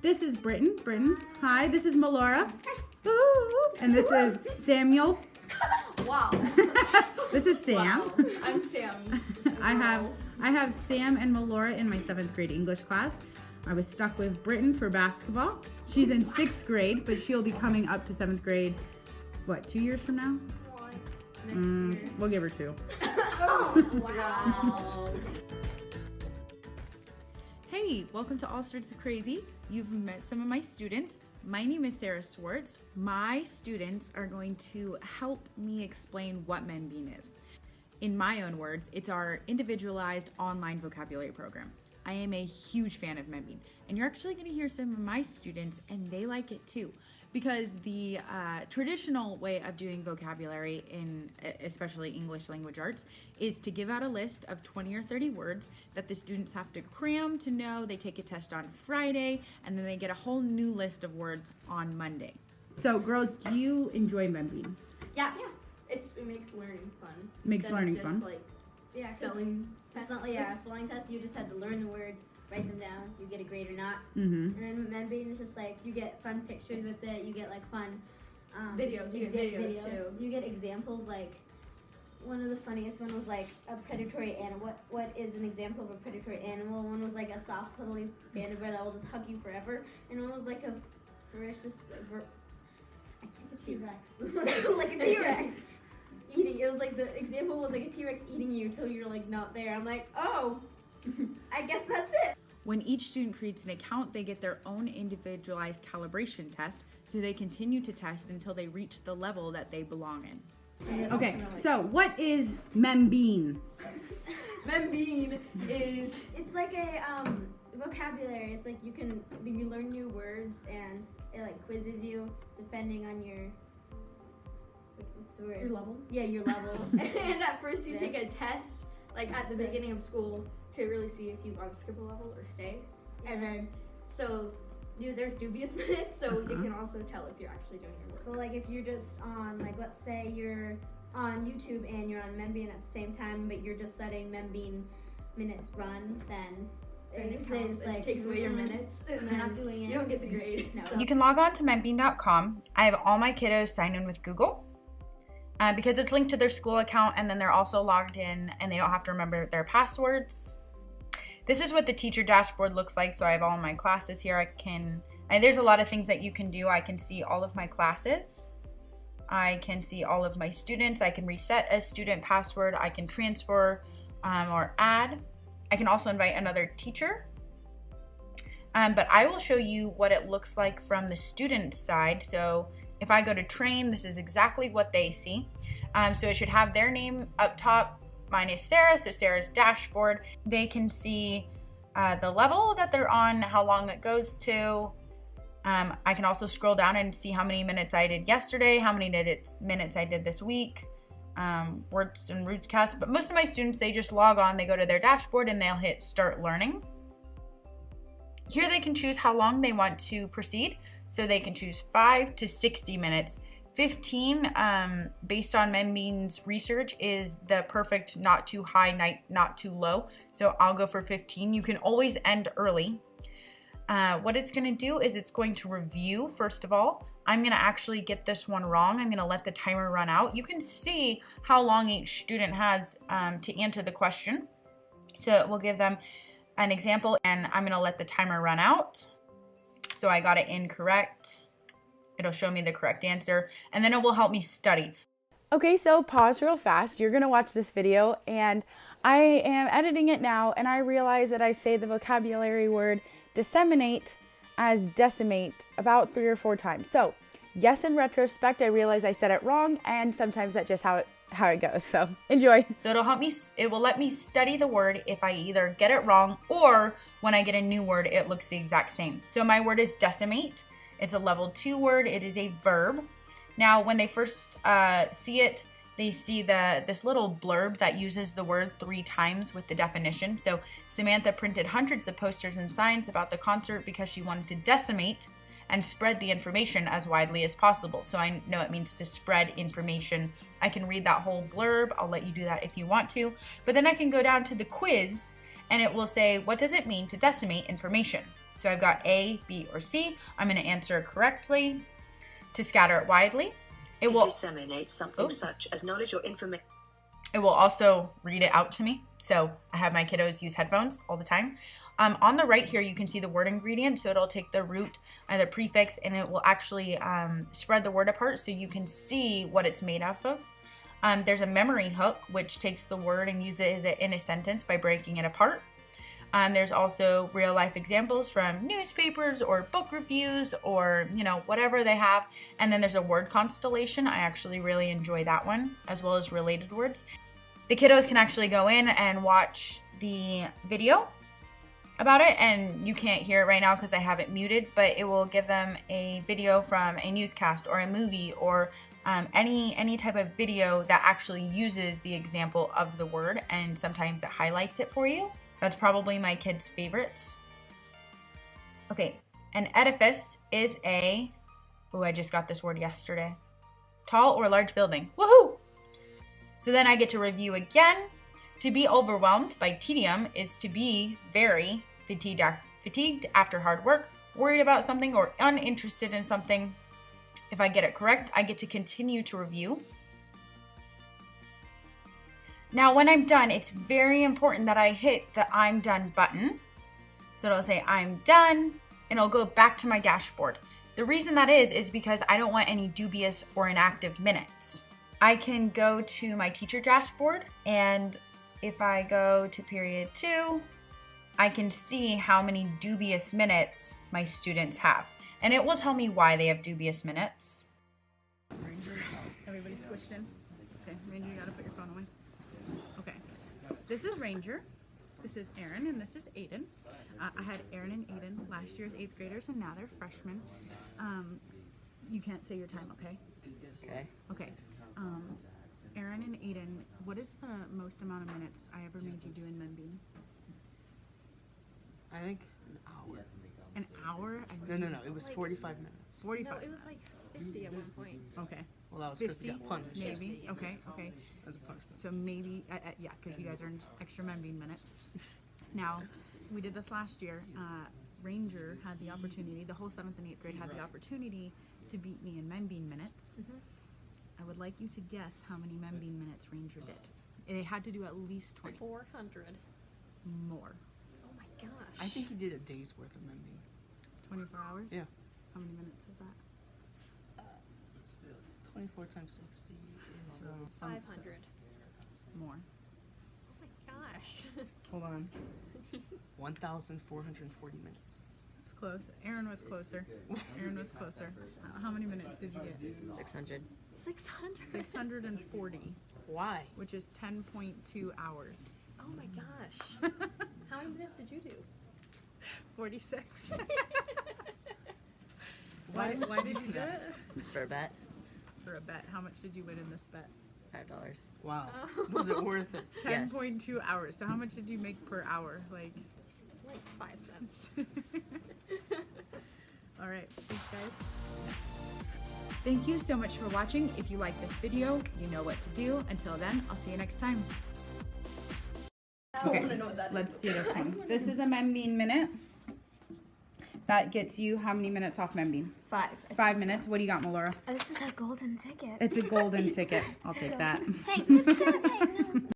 This is Britton. Hi, this is Melora. Ooh. And this is Samuel. Wow. This is Sam. Wow. I'm Sam. I have Sam and Melora in my 7th grade English class. I was stuck with Britton for basketball. She's in 6th grade, but she'll be coming up to 7th grade, what, 2 years from now? Next year. We'll give her 2. Oh, wow. Hey, welcome to All Swartz Of Crazy. You've met some of my students. My name is Sarah Swartz. My students are going to help me explain what Membean is. In my own words, it's our individualized online vocabulary program. I am a huge fan of Membean, and you're actually going to hear some of my students, and they like it too, because the traditional way of doing vocabulary in especially English language arts is to give out a list of 20 or 30 words that the students have to cram to know. They take a test on Friday, and then they get a whole new list of words on Monday. So girls, do you enjoy Membean? Yeah. It makes learning fun. Makes learning fun. Like spelling tests. Spelling tests. You just had to learn the words, write them down. You get a grade or not. Mm-hmm. And then Membean is just like you get fun pictures with it. You get like fun Videos. You get videos too. You get examples like one of the funniest one was like a predatory animal. What is an example of a predatory animal? One was like a soft, cuddly panda bear that will just hug you forever, and one was like a ferocious. I can't get T-Rex. Like a T-Rex. Eating. It was like the example was like a T-Rex eating you till you're like not there. I'm like, oh, I guess that's it. When each student creates an account, they get their own individualized calibration test, so they continue to test until they reach the level that they belong in. Okay, so what is Membean? Membean is It's like a vocabulary. It's like you learn new words and it like quizzes you depending on your what's the word? your level. Yeah, your level. And at first you take a This. test, like at the beginning of school, to really see if you want to skip a level or stay. And then, there's dubious minutes, so you can also tell if you're actually doing your work. So like if you're just on like let's say you're on YouTube and you're on Membean at the same time, but you're just letting Membean minutes run, then it counts, and it takes away your minutes, and I'm then not doing it. you don't get the grade. No. So- You can log on to membean.com. I have all my kiddos signed in with Google because it's linked to their school account, and then they're also logged in and they don't have to remember their passwords. This is what the teacher dashboard looks like. So I have all my classes here. There's a lot of things that you can do. I can see all of my classes. I can see all of my students. I can reset a student password. I can transfer or add. I can also invite another teacher. But I will show you what it looks like from the student side. So if I go to train, this is exactly what they see. So it should have their name up top. Mine is Sarah, so Sarah's dashboard. They can see the level that they're on, how long it goes to. I can also scroll down and see how many minutes I did yesterday, how many minutes I did this week, words and roots cast. But most of my students, they just log on, they go to their dashboard, and they'll hit start learning. Here they can choose how long they want to proceed. So they can choose 5 to 60 minutes. 15, based on Membean's research, is the perfect not too high, not too low. So I'll go for 15. You can always end early. What it's going to do is it's going to review, first of all. I'm going to actually get this one wrong. I'm going to let the timer run out. You can see how long each student has to answer the question. So we'll give them an example, and I'm going to let the timer run out. So I got it incorrect. It'll show me the correct answer, and then it will help me study. Okay, so pause real fast. You're gonna watch this video, and I am editing it now, and I realize that I say the vocabulary word disseminate as decimate about 3 or 4 times. So yes, in retrospect, I realize I said it wrong, and sometimes that's just how it goes. So enjoy. So it will let me study the word if I either get it wrong, or when I get a new word, it looks the exact same. So my word is decimate. It's a level 2 word. It is a verb. Now, when they first see it, they see this little blurb that uses the word 3 times with the definition. So Samantha printed hundreds of posters and signs about the concert because she wanted to decimate and spread the information as widely as possible. So I know it means to spread information. I can read that whole blurb. I'll let you do that if you want to. But then I can go down to the quiz, and it will say, what does it mean to decimate information? So I've got A, B, or C. I'm going to answer correctly. To scatter it widely, it will disseminate something such as knowledge or information. It will also read it out to me. So I have my kiddos use headphones all the time. On the right here, you can see the word ingredient. So it'll take the root and the prefix, and it will actually spread the word apart so you can see what it's made out of. There's a memory hook, which takes the word and uses it in a sentence by breaking it apart. There's also real life examples from newspapers or book reviews or, whatever they have. And then there's a word constellation. I actually really enjoy that one, as well as related words. The kiddos can actually go in and watch the video about it, and you can't hear it right now because I have it muted, but it will give them a video from a newscast or a movie or any type of video that actually uses the example of the word, and sometimes it highlights it for you. That's probably my kids' favorites. Okay, an edifice is I just got this word yesterday. Tall or large building. Woohoo! So then I get to review again. To be overwhelmed by tedium is to be very fatigued after hard work, worried about something, or uninterested in something. If I get it correct, I get to continue to review. Now, when I'm done, it's very important that I hit the I'm done button. So it'll say I'm done, and it'll go back to my dashboard. The reason that is because I don't want any dubious or inactive minutes. I can go to my teacher dashboard, and if I go to period 2, I can see how many dubious minutes my students have. And it will tell me why they have dubious minutes. Ranger, everybody switched in? Okay, Ranger, you gotta put your phone away. Okay, this is Ranger, this is Aaron, and this is Aiden. I had Aaron and Aiden, last year's 8th graders, and now they're freshmen. You can't say your time, okay? Okay. Okay. Aaron and Aiden, what is the most amount of minutes I ever made you do in Membean? I think an hour. An hour? No. It was 45 minutes. 45. No, it was like 50 at one point. Okay. Well, that was because 50? you got punished. Maybe. Okay. As a punishment. So maybe, yeah, because you guys earned extra Membean minutes. Now, we did this last year. Ranger had the opportunity, the whole 7th and 8th grade had the opportunity to beat me in Membean minutes. I would like you to guess how many Membean minutes Ranger did. It had to do at least 20. 400. More. Oh my gosh. I think he did a day's worth of Membean. 24 hours? Yeah. How many minutes is that? 24 times 60 is 500. More. Oh my gosh. hold on. 1,440 minutes. It's close. Aaron was closer. Aaron was closer. How many minutes did you get? 600. 600. 640, Why? which is 10.2 hours. Oh my gosh. How many minutes did you do? 46. Why Why did you do it? For a bet, For a bet. How much did you win in this bet? $5. Wow. Was it worth it? Yes. 10.2 hours. So how much did you make per hour? Like 5 cents. All right, thanks guys. Thank you so much for watching. If you like this video, you know what to do. Until then, I'll see you next time. I don't want to know what that is. Let's do this one. This is a Membean minute. That gets you how many minutes off Membean? 5. 5 minutes. What do you got, Melora? This is a golden ticket. It's a golden ticket. I'll take that. Hey,